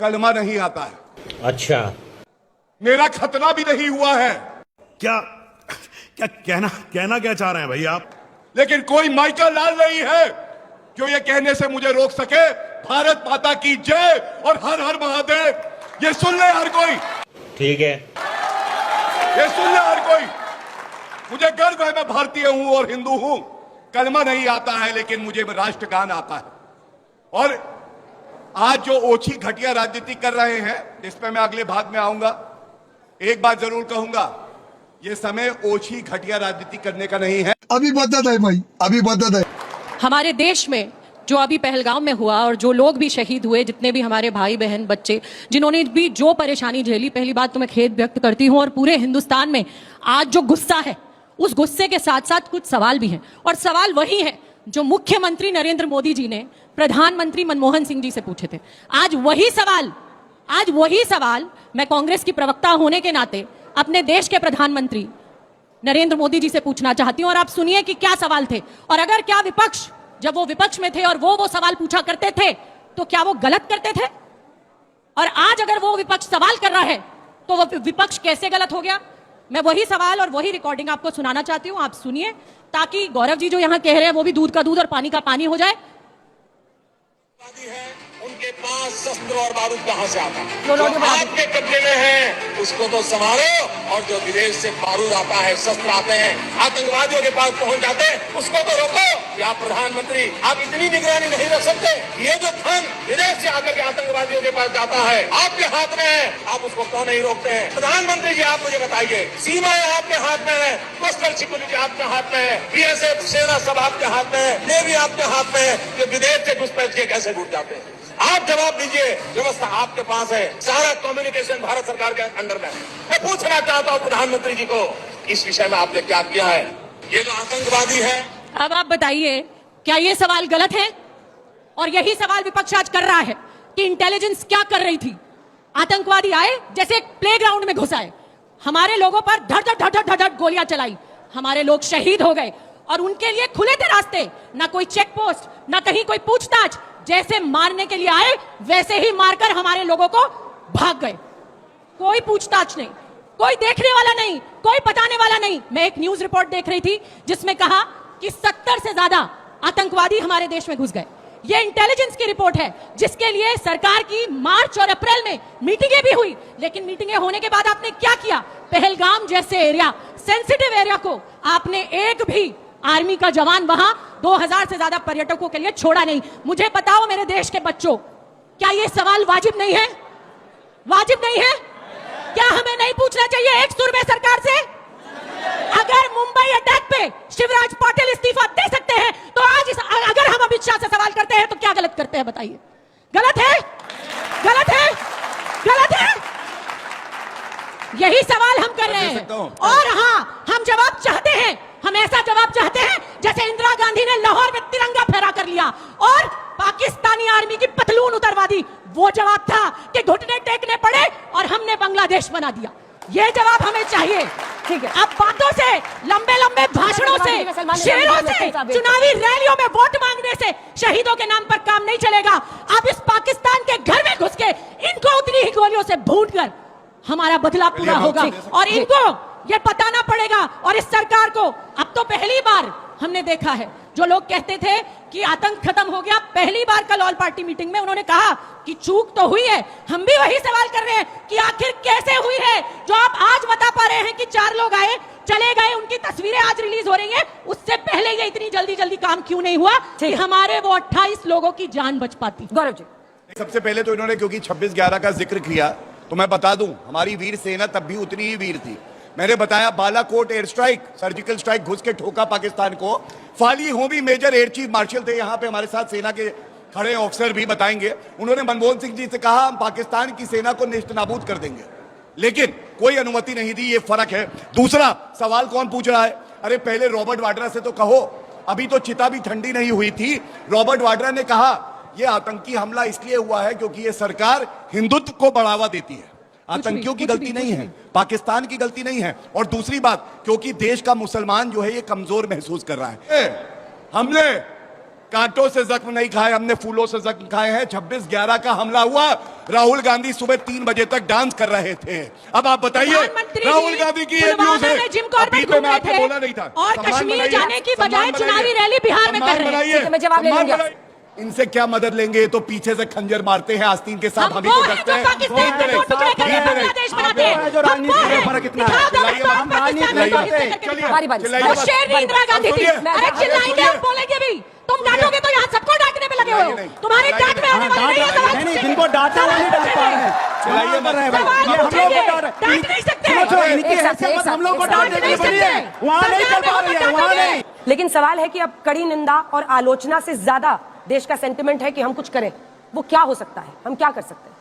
कलमा नहीं आता है। अच्छा, मेरा खतना भी नहीं हुआ है। क्या क्या कहना क्या चाह रहे हैं भाई आप? लेकिन कोई माइकल लाल नहीं है जो ये कहने से मुझे रोक सके भारत माता की जय और हर हर महादेव। ये सुन ले हर कोई, ठीक है, ये सुन ले हर कोई। मुझे गर्व है, मैं भारतीय हूं और हिंदू हूं। कलमा नहीं आता है लेकिन मुझे राष्ट्रगान आता है। और आज जो ओछी घटिया राजनीति कर रहे हैं, इस पे मैं अगले भाग में आऊंगा। एक बात जरूर कहूंगा, ये समय ओछी घटिया राजनीति करने का नहीं है। अभी बदत है भाई, अभी बदत है। हमारे देश में जो अभी पहलगाम में हुआ और जो लोग भी शहीद हुए, जितने भी हमारे भाई बहन बच्चे जिन्होंने भी जो परेशानी झेली, पहली बात तो मैं खेद व्यक्त करती हूं। और पूरे हिंदुस्तान में आज जो गुस्सा है, उस गुस्से के साथ साथ कुछ सवाल भी हैं। और सवाल वही है जो मुख्यमंत्री नरेंद्र मोदी जी ने प्रधानमंत्री मनमोहन सिंह जी से पूछे थे। आज वही सवाल मैं कांग्रेस की प्रवक्ता होने के नाते अपने देश के प्रधानमंत्री नरेंद्र मोदी जी से पूछना चाहती हूं। और आप सुनिए कि क्या सवाल थे, और अगर क्या विपक्ष, जब वो विपक्ष में थे और वो सवाल पूछा करते थे, तो क्या वो गलत करते थे? और आज अगर वो विपक्ष सवाल कर रहा है तो वो विपक्ष कैसे गलत हो गया? मैं वही सवाल और वही रिकॉर्डिंग आपको सुनाना चाहती हूं। आप सुनिए, ताकि गौरव जी जो यहां कह रहे हैं वो भी दूध का दूध और पानी का पानी हो जाए। उनके पास शस्त्र और बारूद कहां से आता है? जो आपके कब्जे में है उसको तो संभालो, और जो विदेश से बारूद आता है, शस्त्र आते हैं, आतंकवादियों के पास पहुंच जाते हैं, उसको तो रोको। या प्रधानमंत्री, आप इतनी निगरानी नहीं रख सकते? ये जो धन विदेश से आकर के आतंकवादियों के पास जाता है, आपके हाथ में है, आप उसको क्यों नहीं रोकते हैं? प्रधानमंत्री जी, आप मुझे बताइए, सीमाएं आपके हाथ में है, कोस्टल सिक्योरिटी आपके हाथ में है, बीएसएफ सेना सब आपके हाथ में है, नेवी आपके हाथ में है, कि विदेश से घुसपैठ के कैसे घुस जाते हैं? आप जवाब दीजिए। व्यवस्था आपके पास है, सारा कम्युनिकेशन भारत सरकार के अंडर में है। मैं पूछना चाहता हूं प्रधानमंत्री जी को, इस विषय में आपने क्या किया है? ये जो आतंकवादी है, अब आप बताइए, क्या ये सवाल गलत है? और यही सवाल विपक्ष आज कर रहा है कि इंटेलिजेंस क्या कर रही थी? आतंकवादी आए, जैसे एक प्लेग्राउंड में घुस आए, हमारे लोगों पर धड़ गोलियां चलाई, हमारे लोग शहीद हो गए, और उनके लिए खुले थे रास्ते, ना कोई चेक पोस्ट, ना कहीं कोई पूछताछ। जैसे मारने के लिए आए वैसे ही मारकर हमारे लोगों को भाग गए। कोई पूछताछ नहीं, कोई देखने वाला नहीं, कोई बताने वाला नहीं। मैं एक न्यूज रिपोर्ट देख रही थी जिसमें कहा कि 70 से ज्यादा आतंकवादी हमारे देश में घुस गए। ये इंटेलिजेंस की रिपोर्ट है, जिसके लिए सरकार की मार्च और अप्रैल में मीटिंगें भी हुई। लेकिन मीटिंगें होने के बाद आपने क्या किया? पहलगाम जैसे एरिया, सेंसिटिव एरिया को आपने एक भी आर्मी का जवान वहां 2000 से ज्यादा पर्यटकों के लिए छोड़ा नहीं। मुझे बताओ मेरे देश के बच्चों, क्या ये सवाल वाजिब नहीं है? वाजिब नहीं है? क्या हमें नहीं पूछना चाहिए एक सुर में सरकार से? अगर मुंबई अटैक पे शिवराज पाटिल इस्तीफा दे सकते हैं, तो आज अगर हम अमित शाह से सवाल करते हैं तो क्या गलत करते हैं? बताइए, गलत है? गलत है? गलत है? यही सवाल हम कर रहे हैं। और हाँ, हम जवाब चाहते हैं, हम ऐसा जवाब चाहते हैं जैसे इंदिरा गांधी ने लाहौर में तिरंगा फहरा कर लिया और पाकिस्तानी आर्मी की पतलून उतरवा दी। वो जवाब था कि घुटने टेकने पड़े और हमने बांग्लादेश बना दिया। ये जवाब हमें चाहिए। ठीक है, अब बातों से, लंबे लंबे भाषणों से, शेरों से, चुनावी रैलियों में वोट मांगने से शहीदों के नाम पर काम नहीं चलेगा। अब इस पाकिस्तान के घर में घुस के इनको उतनी ही गोलियों से भून कर हमारा बदला पूरा होगा, और इनको ये बताना पड़ेगा। और इस सरकार को अब तो पहली बार हमने देखा है, जो लोग कहते थे कि आतंक खत्म हो गया, पहली बार कल ऑल पार्टी मीटिंग में उन्होंने कहा कि चूक तो हुई है। हम भी वही सवाल कर रहे हैं कि आखिर कैसे हुई है? जो आप आज बता पा रहे हैं कि 4 लोग आए, चले गए, उनकी तस्वीरें आज रिलीज हो रही हैं, उससे पहले ये इतनी जल्दी काम क्यों नहीं हुआ कि हमारे वो 28 लोगों की जान बच पाती? गौरव जी, सबसे पहले तो इन्होंने क्योंकि 26/11 का जिक्र किया, तो मैं बता दूं, हमारी वीर सेना तब भी उतनी ही वीर थी। मैंने बताया, Balakot air strike, surgical strike घुस के ठोका पाकिस्तान को। Fali Homi major air chief marshal थे यहाँ पे हमारे साथ, सेना के खड़े ऑफिसर भी बताएंगे। उन्होंने मनमोहन सिंह जी से कहा हम पाकिस्तान की सेना को नेस्तनाबूद कर देंगे, लेकिन कोई अनुमति नहीं दी। ये फर्क है। दूसरा सवाल कौन पूछ रहा है? अरे पहले रॉबर्ट वाड्रा से तो कहो, अभी तो चिता भी ठंडी नहीं हुई थी। रॉबर्ट वाड्रा ने कहा ये आतंकी हमला इसलिए हुआ है क्योंकि ये सरकार हिंदुत्व को बढ़ावा देती है। आतंकियों की गलती नहीं है, पाकिस्तान की गलती नहीं है। और दूसरी बात, क्योंकि देश का मुसलमान जो है ये कमजोर महसूस कर रहा है। हमने कांटों से जख्म नहीं खाए हमने, फूलों से जख्म खाए हैं। 26/11 का हमला हुआ, राहुल गांधी सुबह 3 बजे तक डांस कर रहे थे। अब आप बताइए, राहुल गांधी की ये न्यूज है। अभी तो मैं आपको बोला नहीं था। और कश्मीर जाने की बजाय चुनावी रैली बिहार में कर रहे हैं। मैं जवाब ले लूंगा। इनसे क्या मदद लेंगे? तो पीछे से खंजर मारते हैं, आस्तीन के साथ हम ही को डरते हैं। पाकिस्तान के दो टुकड़े करके बांग्लादेश बनाते हैं। जो राजनीति में फर्क इतना है। शेर इंदिरा गांधी थी। अरे चिल्लाएंगे, हम बोलेंगे भी। तुम डांटोगे तो यहाँ सबको डांटने में लगे हुए हो। तुम्हारे डांट में आने वाले नहीं। नहीं, जिनको डांटा वो नहीं डांट पा रहे हैं। चलाइए मत। डांट नहीं सकते। इनकी हैसियत हम लोग को डांटने के लिए बनी है, वहाँ नहीं कर पा रही है, वहाँ नहीं। लेकिन सवाल है कि अब कड़ी निंदा और आलोचना से ज्यादा देश का सेंटिमेंट है कि हम कुछ करें। वो क्या हो सकता है? हम क्या कर सकते हैं?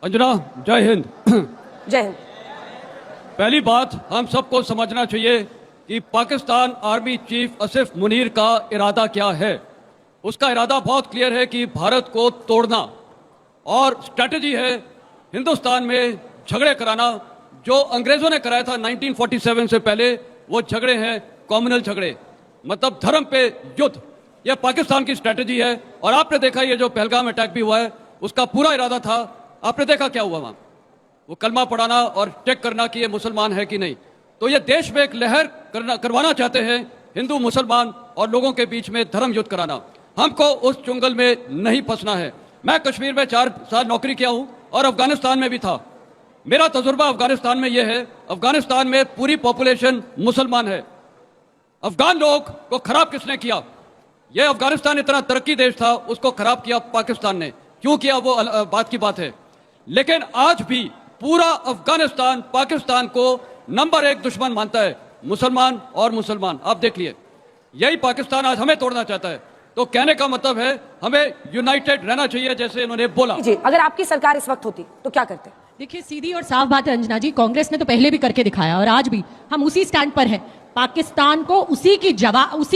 अंजना, जय हिंद। जय हिंद। पहली बात, हम सबको समझना चाहिए कि पाकिस्तान आर्मी चीफ आसिफ मुनीर का इरादा क्या है। उसका इरादा बहुत क्लियर है कि भारत को तोड़ना, और स्ट्रैटेजी है हिंदुस्तान में झगड़े कराना। जो अंग्रेजों ने कराया था 1947 से पहले, वो झगड़े हैं कॉम्युनल झगड़े, मतलब धर्म पे युद्ध। यह पाकिस्तान की स्ट्रैटेजी है। और आपने देखा ये जो पहलगाम अटैक भी हुआ है, उसका पूरा इरादा था। आपने देखा क्या हुआ वहां, वो कलमा पढ़ाना और चेक करना कि ये मुसलमान है कि नहीं। तो ये देश में एक लहर करवाना चाहते हैं, हिंदू मुसलमान और लोगों के बीच में धर्म युद्ध कराना। हमको उस चुंगल में नहीं फंसना है। मैं कश्मीर में 4 साल नौकरी किया हूं और अफगानिस्तान में भी था। मेरा तजुर्बा अफगानिस्तान में यह है, अफगानिस्तान में पूरी पॉपुलेशन मुसलमान है। अफगान लोग को खराब किसने किया? यह अफगानिस्तान इतना तरक्की देश था, उसको खराब किया पाकिस्तान ने। क्यों किया वो बात की बात है। लेकिन आज भी पूरा अफगानिस्तान पाकिस्तान को नंबर 1 दुश्मन मानता है, मुसलमान और मुसलमान। आप देख लिए, यही पाकिस्तान आज हमें तोड़ना चाहता है। तो कहने का मतलब है हमें यूनाइटेड रहना चाहिए, जैसे इन्होंने बोला। जी, अगर आपकी सरकार इस वक्त होती तो क्या करते? देखिए, सीधी और साफ बात है अंजना जी, कांग्रेस ने तो पहले भी करके दिखाया और आज भी हम उसी स्टैंड पर हैं। पाकिस्तान को उसी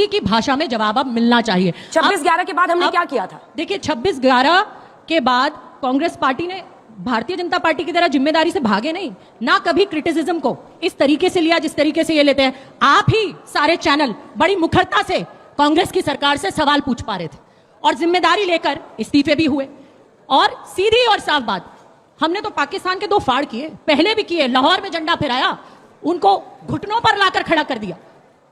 की भाषा में जवाब अब मिलना चाहिए। 26/11 के बाद हमने क्या किया था? देखिए, 26/11 के बाद कांग्रेस पार्टी ने भारतीय जनता पार्टी की तरह जिम्मेदारी से भागे नहीं ना, कभी क्रिटिसिज्म को इस तरीके से लिया जिस तरीके से ये लेते हैं। आप ही सारे चैनल बड़ी मुखरता से कांग्रेस की सरकार से सवाल पूछ पा रहे थे और जिम्मेदारी लेकर इस्तीफे भी हुए। और सीधी और साफ बात, हमने तो पाकिस्तान के 2 फाड़ किए, पहले भी किए। लाहौर में झंडा फहराया, उनको घुटनों पर लाकर खड़ा कर दिया।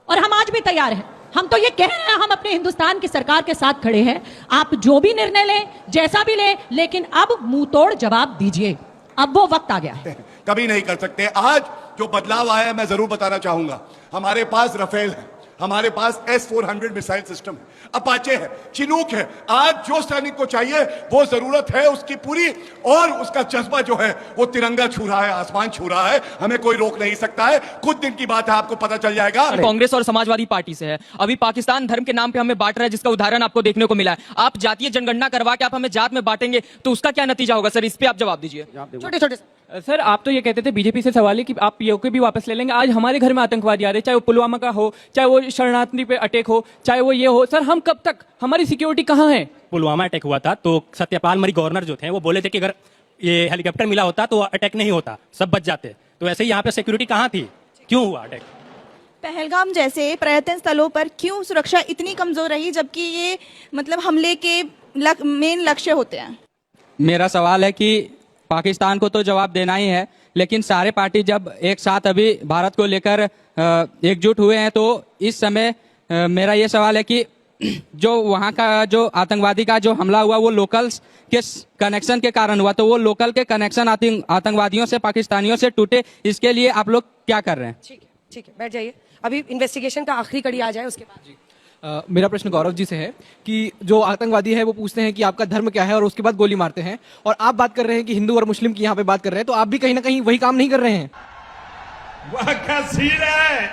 और हम आज भी तैयार हैं। हम तो ये कह रहे हैं, हम अपने हिंदुस्तान की सरकार के साथ खड़े हैं। आप जो भी निर्णय लें, जैसा भी लें, लेकिन अब मुंह तोड़ जवाब दीजिए। अब वो वक्त आ गया है। कभी नहीं कर सकते। आज जो बदलाव आया है, मैं जरूर बताना चाहूंगा। हमारे पास राफेल है, हमारे पास S-400 मिसाइल सिस्टम है, अपाचे है, चिनूक है। आज जो सैनिक को चाहिए वो जरूरत है उसकी पूरी, और उसका जज्बा जो है वो तिरंगा छू रहा है, आसमान छू रहा है। हमें कोई रोक नहीं सकता है। कुछ दिन की बात है, आपको पता चल जाएगा। कांग्रेस और समाजवादी पार्टी से है, अभी पाकिस्तान धर्म के नाम पे हमें बांट रहा है, जिसका उदाहरण आपको देखने को मिला है। आप जातीय जनगणना करवा के आप हमें जात में बांटेंगे तो उसका क्या नतीजा होगा सर? इस पे आप जवाब दीजिए। छोटे छोटे सर, आप तो ये कहते थे बीजेपी से सवाल है कि आप पीओके भी वापस ले लेंगे। आज हमारे घर में आतंकवादी आ रहे, चाहे वो पुलवामा का हो, चाहे वो शरणार्थी पे अटैक हो, चाहे वो ये हो। सर, हम कब तक, हमारी सिक्योरिटी कहाँ है? पुलवामा अटैक हुआ था तो सत्यपाल मरी गवर्नर जो थे वो बोले थे कि अगर ये हेलीकॉप्टर मिला होता तो अटैक नहीं होता, सब बच जाते। तो ऐसे ही यहाँ पे सिक्योरिटी कहाँ थी? क्यों हुआ अटैक? पहलगाम जैसे पर्यटन स्थलों पर क्यों सुरक्षा इतनी कमजोर रही, जबकि ये मतलब हमले के मेन लक्ष्य होते हैं? मेरा सवाल है कि पाकिस्तान को तो जवाब देना ही है, लेकिन सारे पार्टी जब एक साथ अभी भारत को लेकर एकजुट हुए हैं, तो इस समय मेरा ये सवाल है कि जो वहाँ का जो आतंकवादी का जो हमला हुआ वो लोकल्स के कनेक्शन के कारण हुआ, तो वो लोकल के कनेक्शन आतंकवादियों से, पाकिस्तानियों से टूटे, इसके लिए आप लोग क्या कर रहे हैं? ठीक है, बैठ जाइए। अभी इन्वेस्टिगेशन का आखिरी कड़ी आ जाए, उसके बाद मेरा प्रश्न गौरव जी से है कि जो आतंकवादी है वो पूछते हैं कि आपका धर्म क्या है और उसके बाद गोली मारते हैं, और आप बात कर रहे हैं कि हिंदू और मुस्लिम की यहाँ पे बात कर रहे हैं, तो आप भी कहीं ना कहीं वही काम नहीं कर रहे हैं? वह क्या सीन है